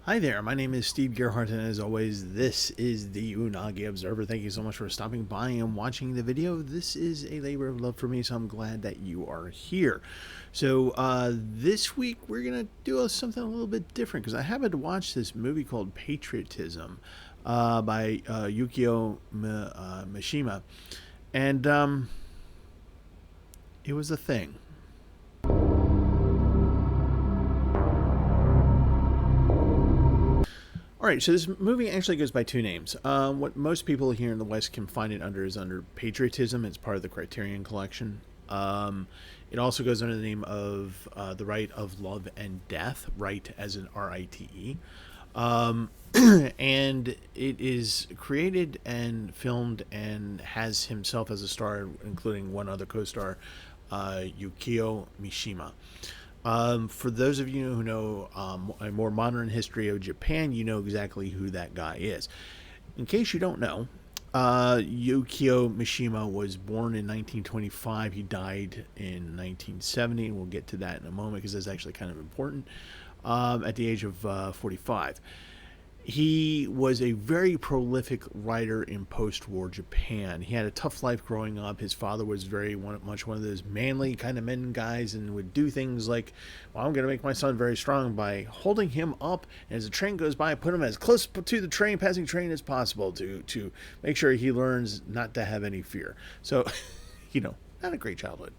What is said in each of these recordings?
Hi there, my name is Steve Gerhardt, and as always, this is the Unagi Observer. Thank you so much for stopping by and watching the video. This is a labor of love for me, so I'm glad that you are here. So, this week we're going to do something a little bit different because I happened to watch this movie called Patriotism by Yukio Mishima, and it was a thing. All right, so this movie actually goes by two names. What most people here in the West can find it under is under Patriotism. It's part of the Criterion Collection. It also goes under the name of The Right of Love and Death, right as in Rite. And it is created and filmed and has himself as a star, including one other co-star, Yukio Mishima. For those of you who know a more modern history of Japan, you know exactly who that guy is. In case you don't know, Yukio Mishima was born in 1925. He died in 1970, and we'll get to that in a moment because that's actually kind of important, at the age of 45. He was a very prolific writer in post-war Japan. He had a tough life growing up. His father was very much one of those manly kind of men guys and would do things like, well, I'm going to make my son very strong by holding him up, and as the train goes by, put him as close to the passing train as possible to make sure he learns not to have any fear. So, not a great childhood.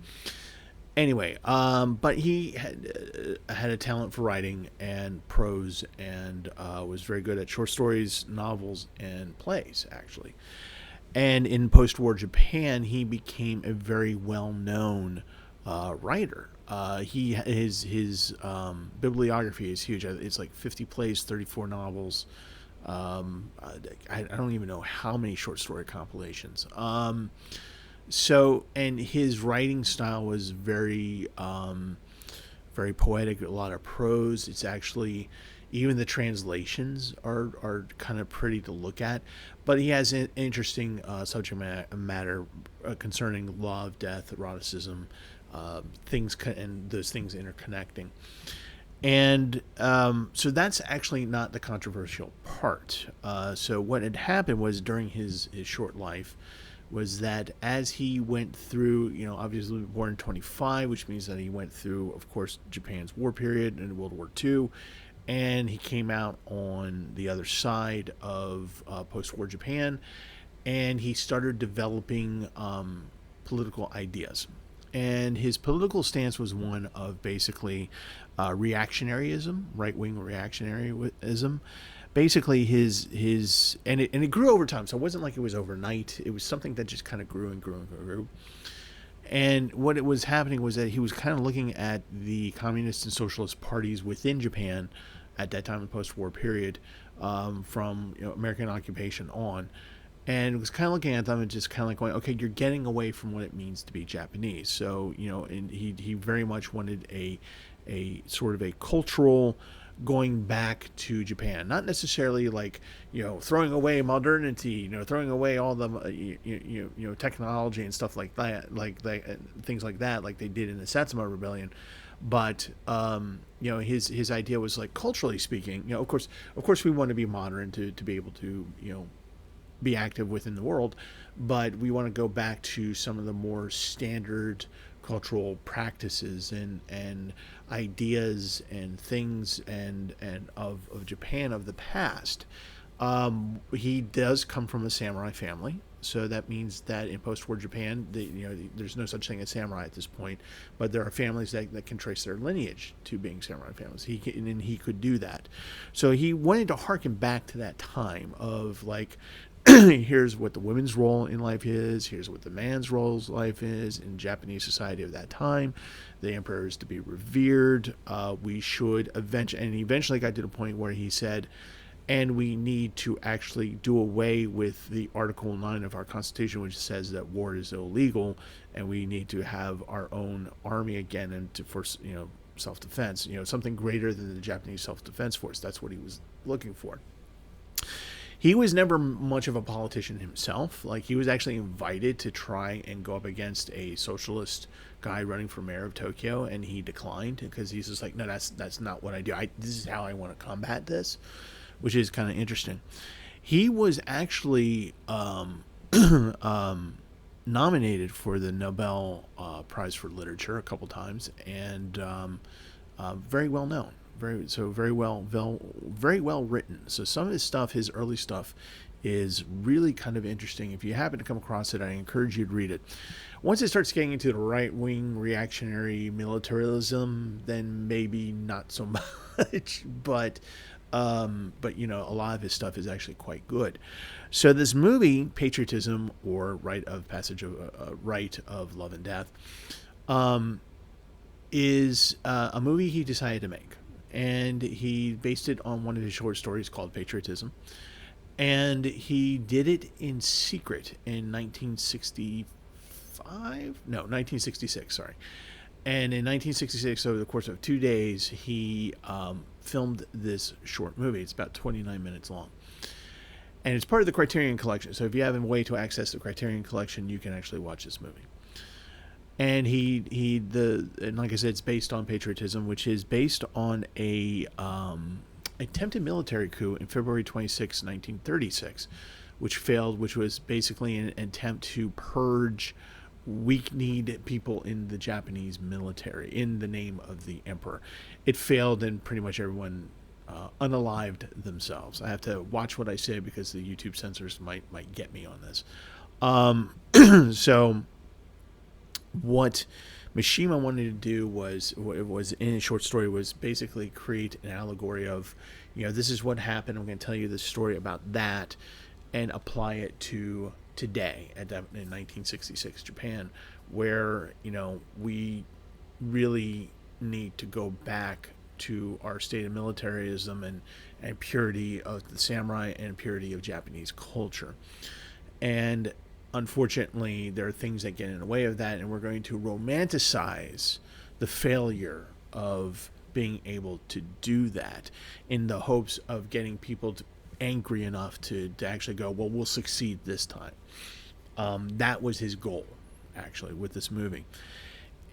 Anyway, but he had a talent for writing and prose, and was very good at short stories, novels, and plays, actually. And in post-war Japan, he became a very well-known writer. His bibliography is huge. It's like 50 plays, 34 novels. I don't even know how many short story compilations. And his writing style was very, very poetic, a lot of prose. It's actually, even the translations are kind of pretty to look at. But he has an interesting subject matter concerning love, death, eroticism, things, and those things interconnecting. And so that's actually not the controversial part. So what had happened was during his short life was that as he went through, obviously born in 25, which means that he went through, of course, Japan's war period and World War II, and he came out on the other side of post-war Japan, and he started developing political ideas. And his political stance was one of basically reactionaryism, right-wing reactionaryism. Basically, it grew over time, so it wasn't like it was overnight. It was something that just kind of grew and grew and grew. And what it was happening was that he was kind of looking at the communist and socialist parties within Japan at that time, in the post-war period, from American occupation on, and was kind of looking at them and just kind of like going, okay, you're getting away from what it means to be Japanese. So and he very much wanted a sort of a cultural going back to Japan, not necessarily like throwing away modernity, throwing away all the technology and stuff like that, things like that, like they did in the Satsuma Rebellion. But his idea was like, culturally speaking, of course we want to be modern to be able to be active within the world, but we want to go back to some of the more standard cultural practices and ideas and things and of Japan of the past. He does come from a samurai family, so that means that in post-war Japan, there's no such thing as samurai at this point, but there are families that can trace their lineage to being samurai families. He could do that, so he wanted to harken back to that time of like, here's what the women's role in life is, here's what the man's role in life is in Japanese society of that time. The emperor is to be revered. We should eventually got to the point where he said, and we need to actually do away with the Article 9 of our Constitution, which says that war is illegal, and we need to have our own army again, and for self-defense, something greater than the Japanese self-defense force. That's what he was looking for. He was never much of a politician himself. Like, he was actually invited to try and go up against a socialist guy running for mayor of Tokyo, and he declined because he's just like, no, that's not what I do. This is how I want to combat this, which is kind of interesting. He was actually nominated for the Nobel Prize for Literature a couple times, and very well known, very well written. So some of his stuff, his early stuff, is really kind of interesting. If you happen to come across it, I encourage you to read it. Once it starts getting into the right wing reactionary militarism, then maybe not so much, but you know, a lot of his stuff is actually quite good. So this movie, Patriotism, or Rite of Passage of Rite of Love and Death, is a movie he decided to make, and he based it on one of his short stories called Patriotism, and he did it in secret in 1966. Sorry. And in 1966, over the course of 2 days, he filmed this short movie. It's about 29 minutes long. And it's part of the Criterion Collection. So if you have a way to access the Criterion Collection, you can actually watch this movie. And and like I said, it's based on Patriotism, which is based on a attempted military coup in February 26, 1936, which failed, which was basically an attempt to purge weak-kneed people in the Japanese military in the name of the emperor. It failed, and pretty much everyone unalived themselves. I have to watch what I say because the YouTube censors might get me on this. So what Mishima wanted to do was in a short story, was basically create an allegory of, you know, this is what happened. I'm going to tell you the story about that and apply it to today in 1966 Japan, where, you know, we really need to go back to our state of militarism and purity of the samurai and purity of Japanese culture. And unfortunately, there are things that get in the way of that, and we're going to romanticize the failure of being able to do that in the hopes of getting people angry enough to actually go, well, we'll succeed this time. That was his goal, actually, with this movie.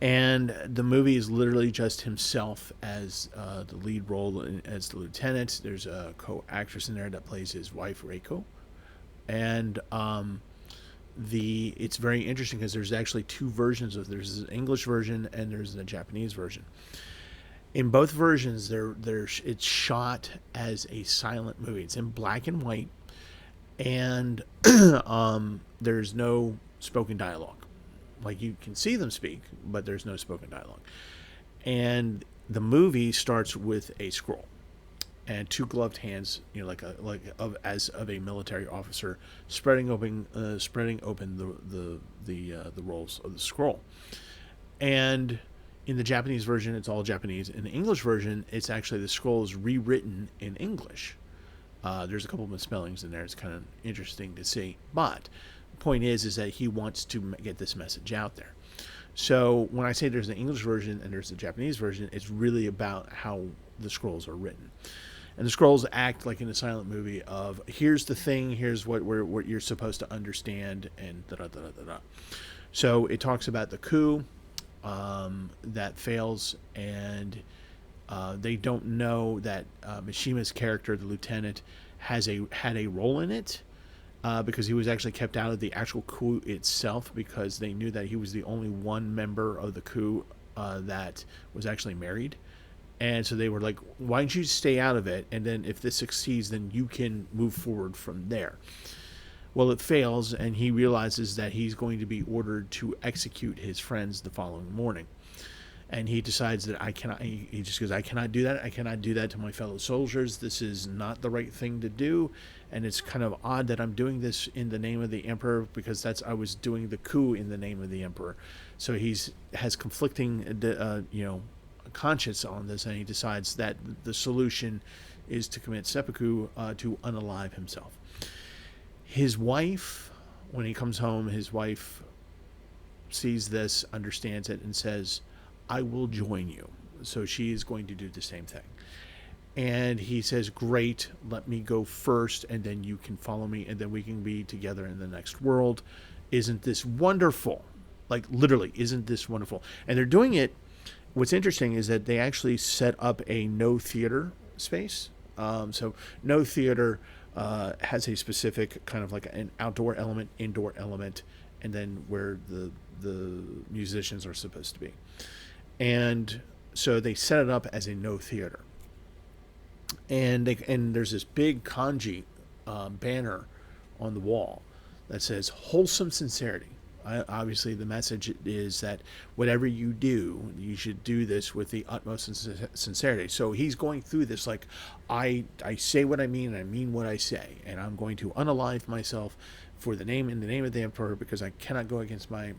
And the movie is literally just himself as the lead role as the lieutenant. There's a co-actress in there that plays his wife, Reiko. And it's very interesting because there's actually two versions of there's an English version and there's a Japanese version. In both versions, it's shot as a silent movie. It's in black and white, and there's no spoken dialogue. Like, you can see them speak, but there's no spoken dialogue. And the movie starts with a scroll and two gloved hands, you know, as of a military officer, spreading open the rolls of the scroll. And in the Japanese version, it's all Japanese. In the English version, it's actually the scroll is rewritten in English. There's a couple of misspellings in there. It's kind of interesting to see. But the point is that he wants to get this message out there. So when I say there's an English version and there's a Japanese version, it's really about how the scrolls are written. And the scrolls act like in a silent movie of, here's the thing, here's what you're supposed to understand, and da-da-da-da-da. So it talks about the coup that fails, and they don't know that Mishima's character, the lieutenant, had a role in it, because he was actually kept out of the actual coup itself, because they knew that he was the only one member of the coup that was actually married. And so they were like, why don't you stay out of it, and then if this succeeds, then you can move forward from there. Well, it fails, and he realizes that he's going to be ordered to execute his friends the following morning. And he decides that he just goes, I cannot do that. I cannot do that to my fellow soldiers. This is not the right thing to do. And it's kind of odd that I'm doing this in the name of the emperor, because I was doing the coup in the name of the emperor. So has conflicting, conscience on this, and he decides that the solution is to commit seppuku, to unalive himself. His wife, when he comes home, his wife sees this, understands it, and says, I will join you. So she is going to do the same thing. And he says, great, let me go first, and then you can follow me, and then we can be together in the next world. Isn't this wonderful? Like, literally, isn't this wonderful? And they're doing it. What's interesting is that they actually set up a no theater space. So, no theater has a specific kind of like an outdoor element, indoor element, and then where the musicians are supposed to be. And so they set it up as a no theater, and there's this big kanji banner on the wall that says wholesome sincerity. Obviously, the message is that whatever you do, you should do this with the utmost sincerity. So he's going through this like, I say what I mean, and I mean what I say, and I'm going to unalive myself for the name, in the name of the emperor, because I cannot go against my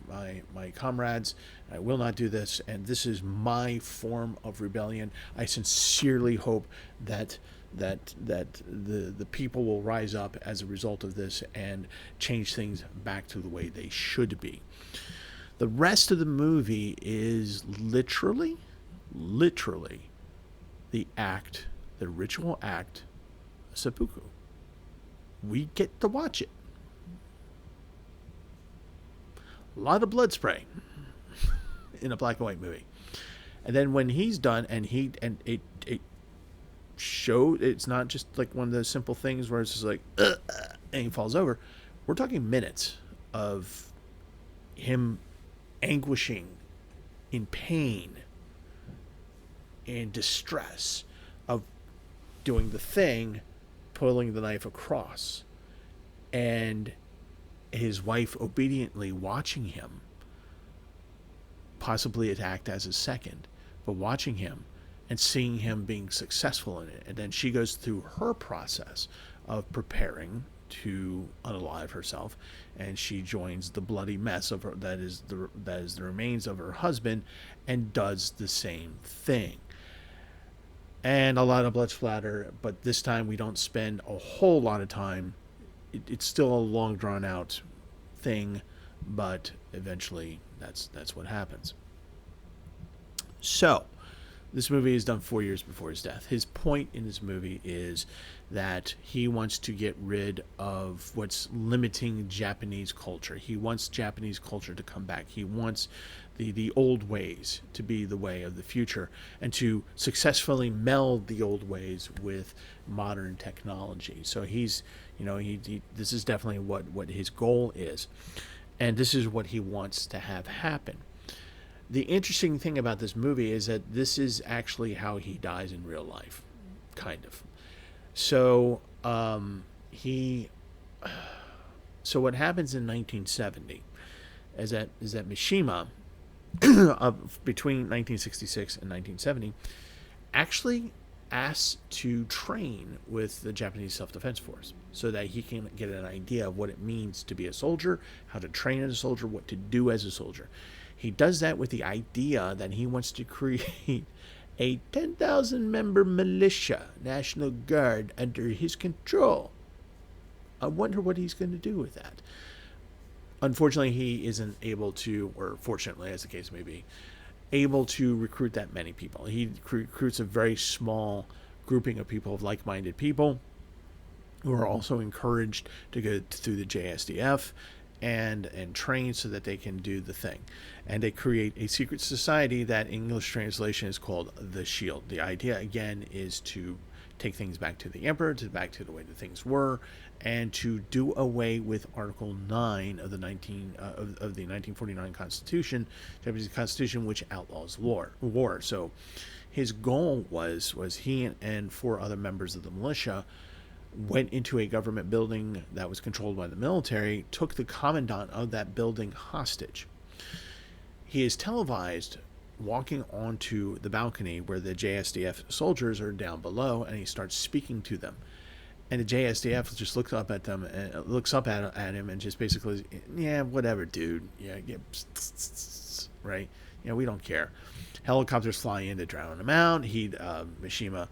comrades. I will not do this, and this is my form of rebellion. I sincerely hope that the people will rise up as a result of this and change things back to the way they should be. The rest of the movie is literally the act, the ritual act, seppuku. We get to watch it. A lot of blood spray in a black and white movie. And then when he's done, and it showed, it's not just like one of those simple things where it's just like and he falls over. We're talking minutes of him anguishing in pain and distress, of doing the thing, pulling the knife across, and his wife obediently watching him, possibly attacked as a second, but watching him and seeing him being successful in it. And then she goes through her process of preparing to unalive herself, and she joins the bloody mess of her that is the remains of her husband, and does the same thing. And a lot of blood splatter, but this time we don't spend a whole lot of time. It's still a long drawn out thing, but eventually that's what happens. So this movie is done 4 years before his death. His point in this movie is that he wants to get rid of what's limiting Japanese culture. He wants Japanese culture to come back. He wants the old ways to be the way of the future, and to successfully meld the old ways with modern technology. So he's, this is definitely what his goal is, and this is what he wants to have happen. The interesting thing about this movie is that this is actually how he dies in real life, kind of. So so what happens in 1970 is that Mishima, between 1966 and 1970, actually asked to train with the Japanese Self-Defense Force so that he can get an idea of what it means to be a soldier, how to train as a soldier, what to do as a soldier. He does that with the idea that he wants to create a 10,000 member militia, National Guard, under his control. I wonder what he's going to do with that. Unfortunately, he isn't able to, or fortunately, as the case may be, able to recruit that many people. He recruits a very small grouping of people, of like-minded people, who are also encouraged to go through the JSDF and train so that they can do the thing. And they create a secret society that English translation is called the Shield. The idea, again, is to take things back to the emperor, back to the way that things were, and to do away with Article 9 of the 1949 Constitution, Japanese Constitution, which outlaws war. So his goal was he and 4 other members of the militia went into a government building that was controlled by the military, took the commandant of that building hostage. He is televised walking onto the balcony where the JSDF soldiers are down below, and he starts speaking to them. And the JSDF just looks up at them, and looks up at him, and just basically, yeah, whatever, dude. Yeah, right? We don't care. Helicopters fly in to drown him out. Mishima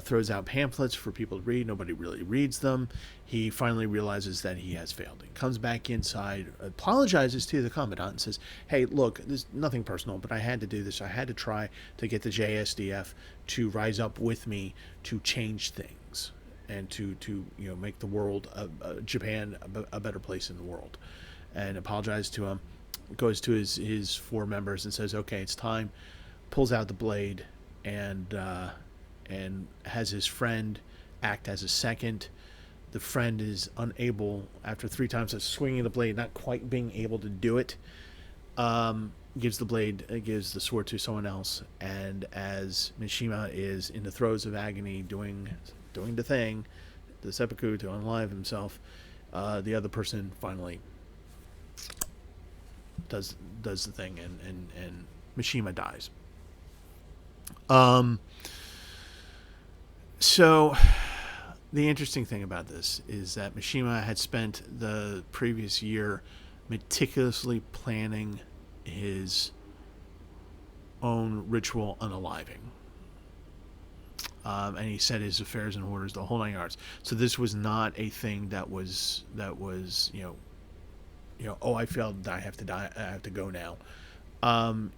throws out pamphlets for people to read. Nobody really reads them. He finally realizes that he has failed. He comes back inside, apologizes to the commandant, and says, "Hey, look, there's nothing personal, but I had to do this. I had to try to get the JSDF to rise up with me to change things and to make the world, Japan, a better place in the world." And apologizes to him. Goes to his four members and says, "Okay, it's time." Pulls out the blade and has his friend act as a second. The friend is unable, after 3 times of swinging the blade, not quite being able to do it. Gives the sword to someone else, and as Mishima is in the throes of agony, doing the thing, the seppuku, to unalive himself, the other person finally does the thing, and Mishima dies. So the interesting thing about this is that Mishima had spent the previous year meticulously planning his own ritual unaliving. And he set his affairs in orders, the whole 9 yards. So this was not a thing that was oh, I failed, I have to die, I have to go now.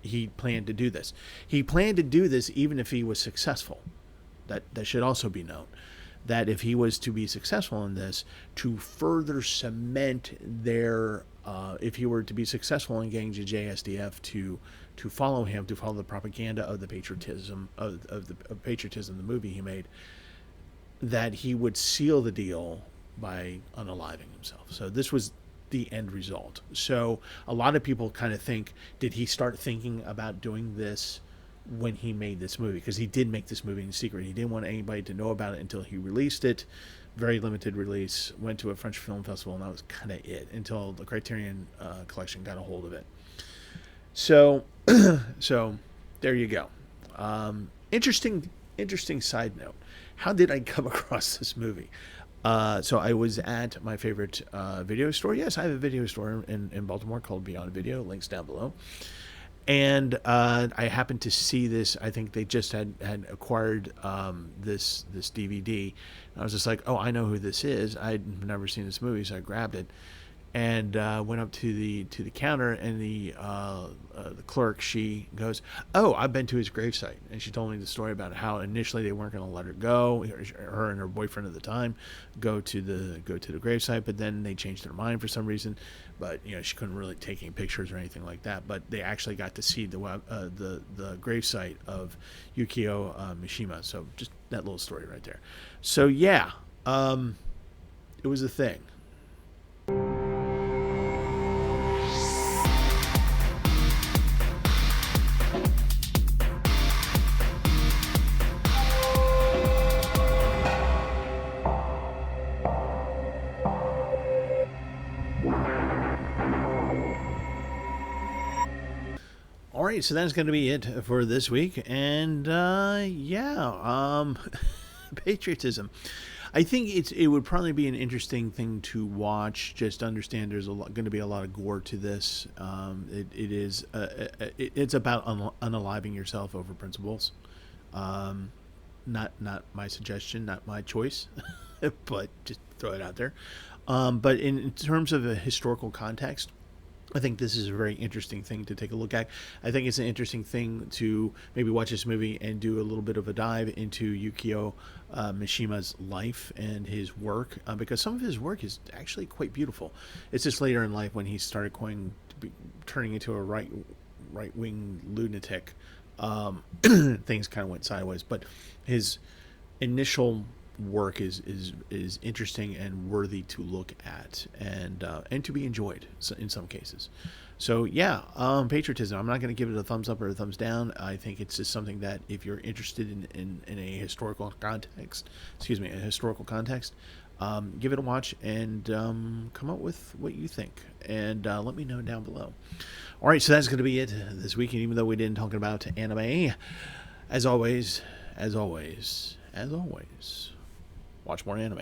He planned to do this. He planned to do this even if he was successful. That should also be known. That if he was to be successful in this, to further cement their, if he were to be successful in getting the JSDF to follow him, to follow the propaganda of the patriotism of Patriotism, the movie he made, that he would seal the deal by unaliving himself. So this was the end result. So a lot of people kind of think, did he start thinking about doing this when he made this movie? Because he did make this movie in secret. He didn't want anybody to know about it until he released it. Very limited release. Went to a French film festival, and that was kind of it, until the Criterion Collection got a hold of it. So there you go. Interesting side note. How did I come across this movie? So I was at my favorite video store. Yes, I have a video store in Baltimore called Beyond Video. Links down below. And I happened to see this. I think they just had acquired this DVD. And I was just like, oh, I know who this is. I'd never seen this movie, so I grabbed it and went up to the counter. And the clerk, she goes, "Oh, I've been to his gravesite." And she told me the story about how initially they weren't going to let her go, her and her boyfriend at the time, go to the gravesite, but then they changed their mind for some reason. But she couldn't really take any pictures or anything like that. But they actually got to see the gravesite of Yukio Mishima. So just that little story right there. So yeah, it was a thing. All right, so that's going to be it for this week, and patriotism. I think it would probably be an interesting thing to watch. Just understand there's going to be a lot of gore to this. It's about unaliving yourself over principles. Not my suggestion, not my choice, but just throw it out there. But in terms of a historical context, I think this is a very interesting thing to take a look at. I think it's an interesting thing to maybe watch this movie and do a little bit of a dive into Yukio Mishima's life and his work, because some of his work is actually quite beautiful. It's just later in life when he started turning into a right-wing lunatic, things kind of went sideways. But his initial work is interesting and worthy to look at and to be enjoyed in some cases. So yeah, patriotism. I'm not going to give it a thumbs up or a thumbs down. I think it's just something that if you're interested in a historical context, give it a watch and come up with what you think and let me know down below. All right, so that's going to be it this week. And even though we didn't talk about anime, as always, watch more anime.